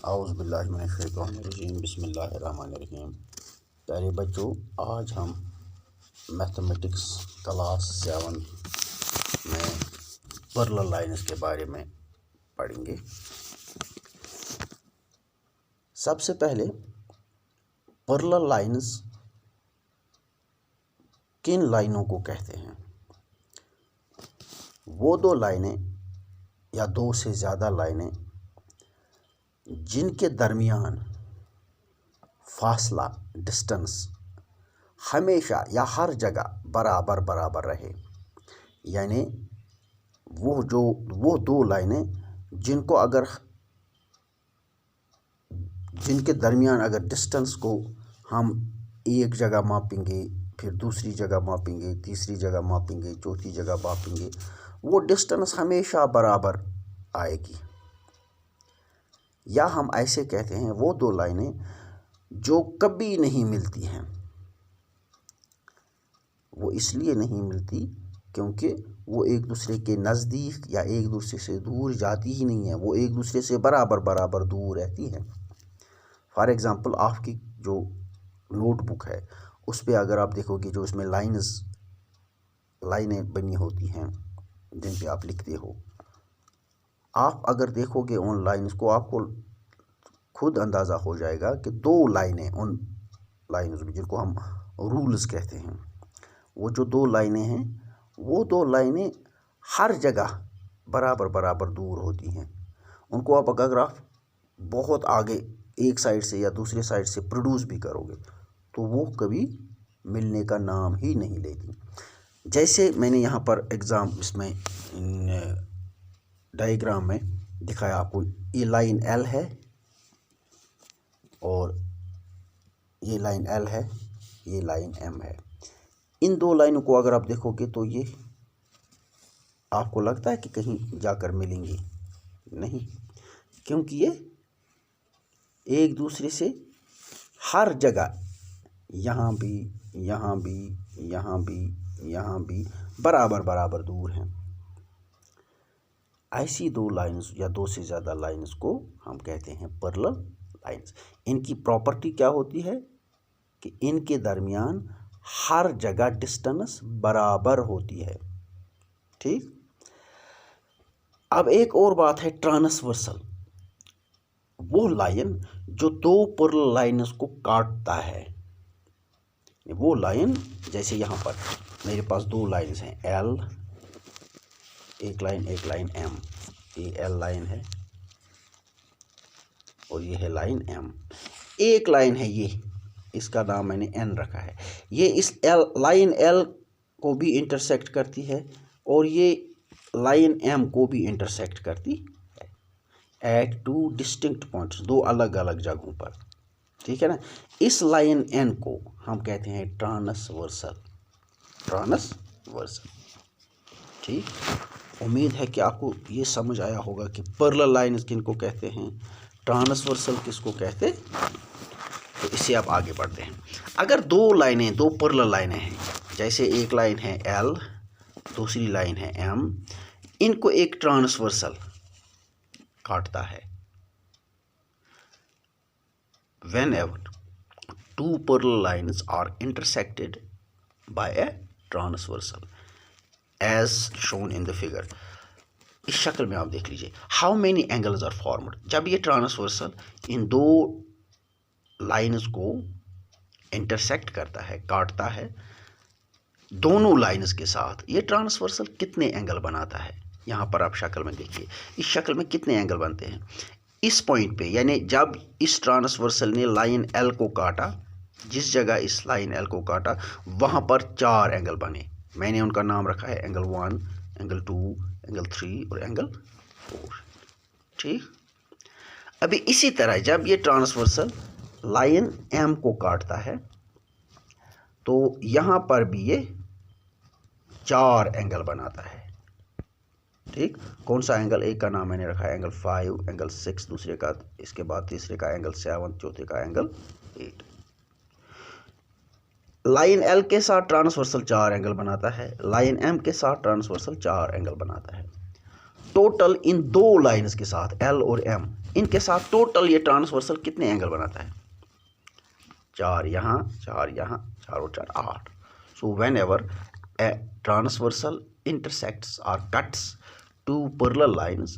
औज़ुबिल्लाहिमिनश्शैतानिर्रजीम बिस्मिल्लाहिर्रहमानिर्रहीम। प्यारे बच्चों, आज हम मैथमेटिक्स क्लास 7 में पैरेलल लाइन्स के बारे में पढ़ेंगे। सबसे पहले पैरेलल लाइन्स किन लाइनों को कहते हैं? वो दो लाइनें या दो से ज़्यादा लाइनें जिनके दरमियान फासला डिस्टेंस हमेशा या हर जगह बराबर बराबर रहे, यानी वो दो लाइनें जिनके दरमियान अगर डिस्टेंस को हम एक जगह मापेंगे, फिर दूसरी जगह मापेंगे, तीसरी जगह मापेंगे, चौथी जगह मापेंगे, वो डिस्टेंस हमेशा बराबर आएगी। या हम ऐसे कहते हैं वो दो लाइनें जो कभी नहीं मिलती हैं। वो इसलिए नहीं मिलती क्योंकि वो एक दूसरे के नज़दीक या एक दूसरे से दूर जाती ही नहीं है, वो एक दूसरे से बराबर बराबर दूर रहती हैं। फॉर एग्ज़ाम्पल, आपकी जो नोटबुक है उस पर अगर आप देखोगे, जो इसमें लाइनें बनी होती हैं जिन पे आप लिखते हो, आप अगर देखोगे उन लाइन्स को, आपको खुद अंदाज़ा हो जाएगा कि दो लाइनें, उन लाइन्स जिनको हम रूल्स कहते हैं, वो जो दो लाइनें हैं वो दो लाइनें हर जगह बराबर बराबर दूर होती हैं। उनको अगर आप बहुत आगे एक साइड से या दूसरे साइड से प्रोड्यूस भी करोगे तो वो कभी मिलने का नाम ही नहीं लेती। जैसे मैंने यहाँ पर इसमें डायग्राम में दिखाया आपको, ये लाइन L है और ये लाइन L है, ये लाइन M है। इन दो लाइनों को अगर आप देखोगे तो ये आपको लगता है कि कहीं जाकर मिलेंगी? नहीं, क्योंकि ये एक दूसरे से हर जगह यहाँ भी, यहाँ भी, यहाँ भी, यहाँ भी बराबर बराबर दूर हैं। ऐसी दो लाइन्स या दो से ज़्यादा लाइन्स को हम कहते हैं पैरेलल लाइन्स। इनकी प्रॉपर्टी क्या होती है कि इनके दरमियान हर जगह डिस्टेंस बराबर होती है। ठीक। अब एक और बात है ट्रांसवर्सल, वो लाइन जो दो पैरेलल लाइन्स को काटता है। वो लाइन, जैसे यहाँ पर मेरे पास दो लाइन्स हैं L, एक लाइन M, ये L लाइन है और ये है लाइन M। एक लाइन है ये, इसका नाम मैंने N रखा है। ये इस लाइन L को भी इंटरसेक्ट करती है और ये लाइन M को भी इंटरसेक्ट करती है एट टू डिस्टिंक्ट पॉइंट्स, दो अलग अलग जगहों पर। ठीक है ना। इस लाइन N को हम कहते हैं ट्रांसवर्सल। ठीक। उम्मीद है कि आपको ये समझ आया होगा कि पैरेलल लाइन्स किनको कहते हैं, ट्रांसवर्सल किसको कहते हैं। तो इससे आप आगे बढ़ते हैं। अगर दो पैरेलल लाइनें हैं, जैसे एक लाइन है L, दूसरी लाइन है M, इनको एक ट्रांसवर्सल काटता है। Whenever two parallel lines are intersected by a transversal, as shown in the figure, इस शक्ल में आप देख लीजिए, how many angles are formed। जब ये ट्रांसवर्सल इन दो लाइन्स को इंटरसेक्ट करता है, काटता है, दोनों लाइन्स के साथ, ये ट्रांसवर्सल कितने एंगल बनाता है? यहाँ पर आप शक्ल में देखिए, इस शक्ल में कितने एंगल बनते हैं इस पॉइंट पे। यानी जब इस ट्रांसवर्सल ने लाइन L को काटा, जिस जगह इस लाइन L को काटा वहाँ पर 4 एंगल बने। मैंने उनका नाम रखा है एंगल 1, एंगल 2, एंगल 3 और एंगल 4। ठीक। अभी इसी तरह जब ये ट्रांसवर्सल लाइन M को काटता है तो यहाँ पर भी ये 4 एंगल बनाता है। ठीक। कौन सा एंगल? एक का नाम मैंने रखा है एंगल 5, एंगल 6 दूसरे का, इसके बाद तीसरे का एंगल 7, चौथे का एंगल 8। लाइन L के साथ ट्रांसवर्सल 4 एंगल बनाता है, लाइन M के साथ ट्रांसवर्सल 4 एंगल बनाता है। टोटल इन दो लाइन्स के साथ L और M इनके साथ टोटल ये ट्रांसवर्सल कितने एंगल बनाता है? 4 यहाँ, 4 यहाँ, 4 और 4 8। So when ever a transversal intersects or cuts two parallel lines,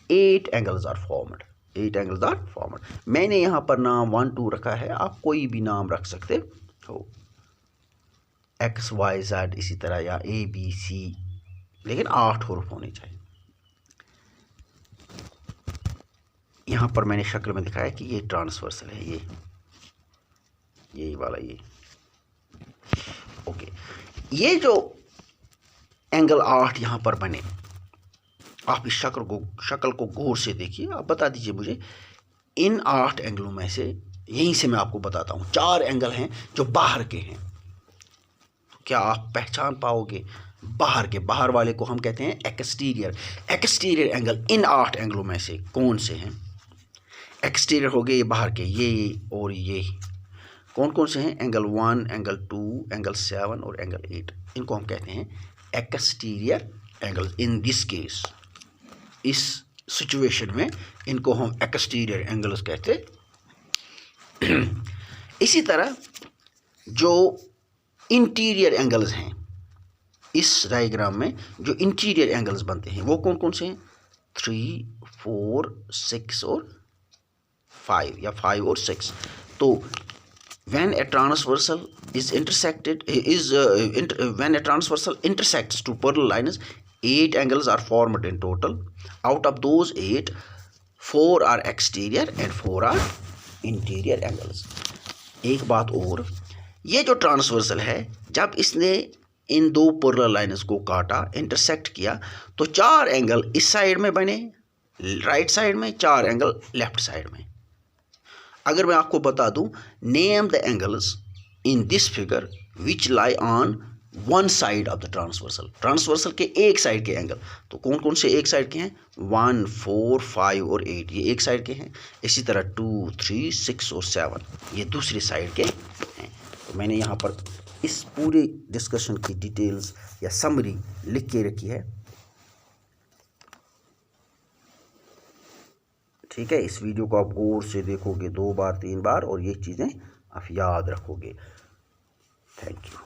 8 angles are formed. 8 angles are formed. मैंने यहाँ पर नाम 1 2 रखा है, आप कोई भी नाम रख सकते हो, x y z इसी तरह, या a b c, लेकिन 8 हुरूफ होने चाहिए। यहाँ पर मैंने शक्ल में दिखाया कि ये ट्रांसवर्सल है, ये वाला, ये ओके। ये जो एंगल 8 यहाँ पर बने, आप इस शक्ल को गौर से देखिए, आप बता दीजिए मुझे इन 8 एंगलों में से, यहीं से मैं आपको बताता हूँ 4 एंगल हैं जो बाहर के हैं। तो क्या आप पहचान पाओगे? बाहर वाले को हम कहते हैं एक्सटीरियर एंगल। इन 8 एंगलों में से कौन से हैं? एक्सटीरियर हो गए ये बाहर के, ये और ये। कौन कौन से हैं? एंगल 1, एंगल 2, एंगल 7 और एंगल 8। इनको हम कहते हैं exterior angles. In this case, इस सिचुएशन में इनको हम एक्सटीरियर एंगल्स कहते। इसी तरह जो इंटीरियर एंगल्स हैं, इस डायग्राम में जो इंटीरियर एंगल्स बनते हैं वो कौन कौन से हैं? 3, 4, 6 और 5, या 5 और 6। तो when a transversal intersects two parallel lines, 8 angles are formed in total. Out of those 8, 4 are exterior and 4 are interior angles. एक बात और, ये जो ट्रांसवर्सल है, जब इसने इन 2 पैरेलल लाइन्स को काटा, इंटरसेक्ट किया, तो 4 एंगल इस साइड में बने, राइट साइड में, 4 एंगल लेफ्ट साइड में। अगर मैं आपको बता दूं, name the angles in this figure which lie on one side of the transversal के एक साइड के एंगल। तो कौन कौन से एक साइड के हैं? 1, 4, 5 और 8 ये एक साइड के हैं। इसी तरह 2, 3, 6 और 7 ये दूसरी साइड के हैं। तो मैंने यहाँ पर इस पूरे डिस्कशन की डिटेल्स या समरी लिख के रखी है, ठीक है। इस वीडियो को आप गौर से देखोगे 2 बार 3 बार, और ये चीज़ें आप याद रखोगे। Thank you.